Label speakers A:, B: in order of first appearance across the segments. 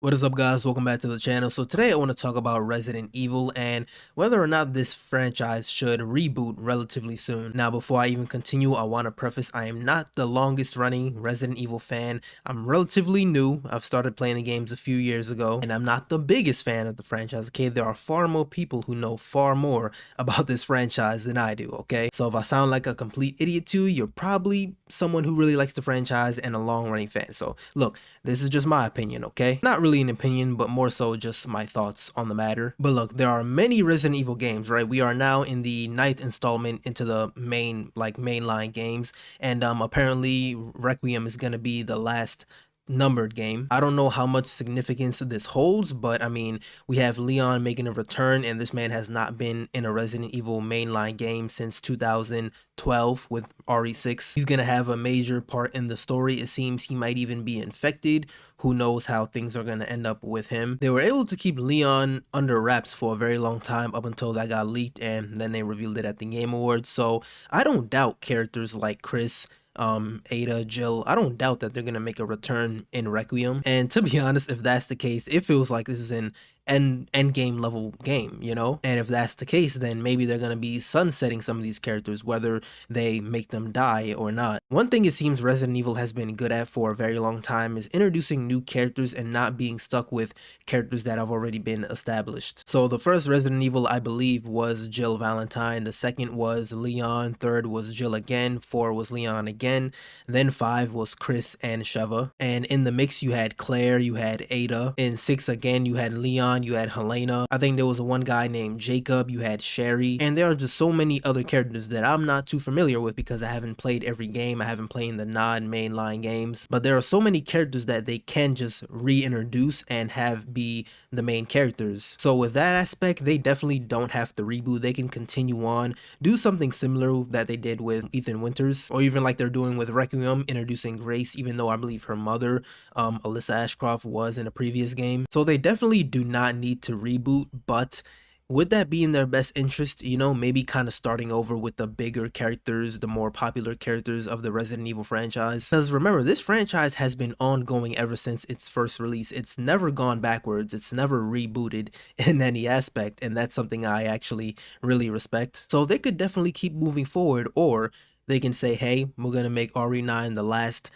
A: What is up, guys? Welcome back to the channel. So today I want to talk about Resident Evil and whether or not this franchise should reboot relatively soon. Now, before I even continue, I want to preface I am not the longest running Resident Evil fan. I'm relatively new. I've started playing the games a few years ago, and I'm not the biggest fan of the franchise, okay? There are far more people who know far more about this franchise than I do, okay? So if I sound like a complete idiot to you, you're probably someone who really likes the franchise and a long-running fan. So look, this is just my opinion, okay? Not really an opinion, but more so just my thoughts on the matter. But look, there are many Resident Evil games, right? We are now in the 9th installment into the mainline games, and apparently Requiem is gonna be the last numbered game. I don't know how much significance this holds, but I mean, we have Leon making a return, and this man has not been in a Resident Evil mainline game since 2012 with RE6. He's gonna have a major part in the story. It seems he might even be infected. Who knows how things are gonna end up with him. They were able to keep Leon under wraps for a very long time up until that got leaked, and then they revealed it at the Game Awards. So I don't doubt characters like Chris, Ada, Jill, I don't doubt that they're gonna make a return in Requiem. And to be honest, if that's the case, it feels like this is an end game level game, you know? And if that's the case, then maybe they're gonna be sunsetting some of these characters, whether they make them die or not. One thing it seems Resident Evil has been good at for a very long time is introducing new characters and not being stuck with characters that have already been established. So the first Resident Evil, I believe, was Jill Valentine, the second was Leon, third was Jill again, 4 was Leon again, then 5 was Chris and Sheva, and in the mix you had Claire, you had Ada, in 6 again you had Leon, you had Helena, I think there was one guy named Jacob, you had Sherry, and there are just so many other characters that I'm not too familiar with because I haven't played every game, I haven't played the non-mainline games, but there are so many characters that they can just reintroduce and have be the main characters. So with that aspect, they definitely don't have to reboot, they can continue on, do something similar that they did with Ethan Winters, or even like they're doing with Requiem, introducing Grace, even though I believe her mother, Alyssa Ashcroft, was in a previous game. So they definitely do not need to reboot, but would that be in their best interest, you know, maybe kind of starting over with the bigger characters, the more popular characters of the Resident Evil franchise? Because remember, this franchise has been ongoing ever since its first release. It's never gone backwards, it's never rebooted in any aspect, and that's something I actually really respect. So they could definitely keep moving forward, or they can say, hey, we're gonna make RE9 the last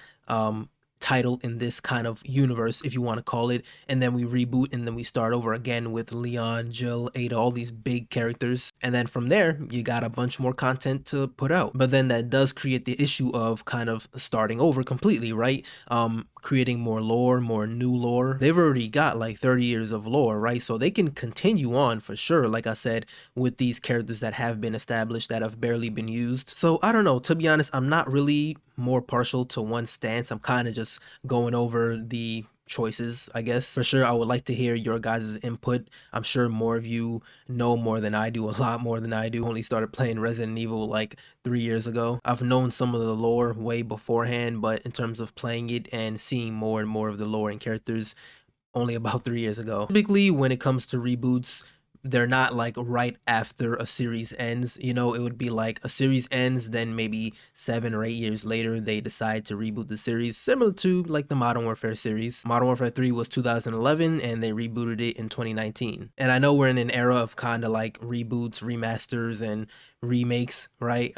A: title in this kind of universe, if you want to call it, and then we reboot and then we start over again with Leon, Jill, Ada, all these big characters, and then from there you got a bunch more content to put out. But then that does create the issue of kind of starting over completely, right? Creating more lore, more new lore. They've already got like 30 years of lore, right? So they can continue on for sure, like I said, with these characters that have been established, that have barely been used. So I don't know, to be honest, I'm not really more partial to one stance. I'm kind of just going over the choices, I guess. For sure, I would like to hear your guys' input. I'm sure more of you know more than I do, a lot more than I do. Only started playing Resident Evil like 3 years ago. I've known some of the lore way beforehand, but in terms of playing it and seeing more and more of the lore and characters, only about 3 years ago. Typically, when it comes to reboots, they're not like right after a series ends, you know. It would be like a series ends, then maybe 7 or 8 years later they decide to reboot the series, similar to like the Modern Warfare series. Modern Warfare 3 was 2011 and they rebooted it in 2019. And I know we're in an era of kind of like reboots, remasters, and remakes, right?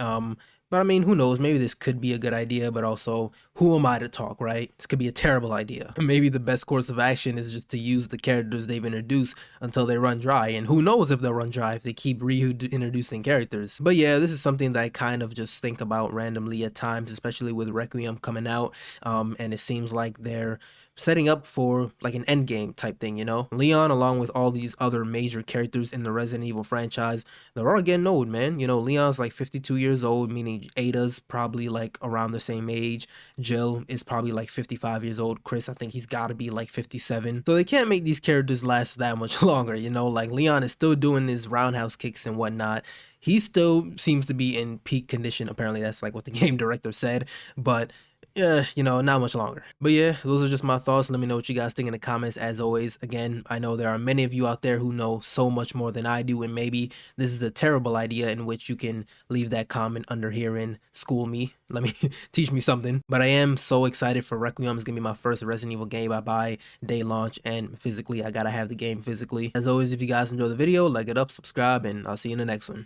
A: But I mean, who knows? Maybe this could be a good idea, but also, who am I to talk, right? This could be a terrible idea. Maybe the best course of action is just to use the characters they've introduced until they run dry, and who knows if they'll run dry if they keep reintroducing characters. But yeah, this is something that I kind of just think about randomly at times, especially with Requiem coming out, and it seems like they're setting up for like an end game type thing, you know? Leon, along with all these other major characters in the Resident Evil franchise, they're all getting old, man. You know, Leon's like 52 years old, meaning Ada's probably like around the same age. Jill is probably like 55 years old. Chris, I think he's got to be like 57. So they can't make these characters last that much longer, you know? Like Leon is still doing his roundhouse kicks and whatnot. He still seems to be in peak condition. Apparently that's like what the game director said, but yeah, not much longer. But yeah, those are just my thoughts. Let me know what you guys think in the comments. As always, again, I know there are many of you out there who know so much more than I do, and maybe this is a terrible idea, in which you can leave that comment under here and school me. Let me teach me something. But I am so excited for Requiem. It's gonna be my first Resident Evil game I buy day launch, and physically, I gotta have the game physically. As always, if you guys enjoy the video, like it up, subscribe, and I'll see you in the next one.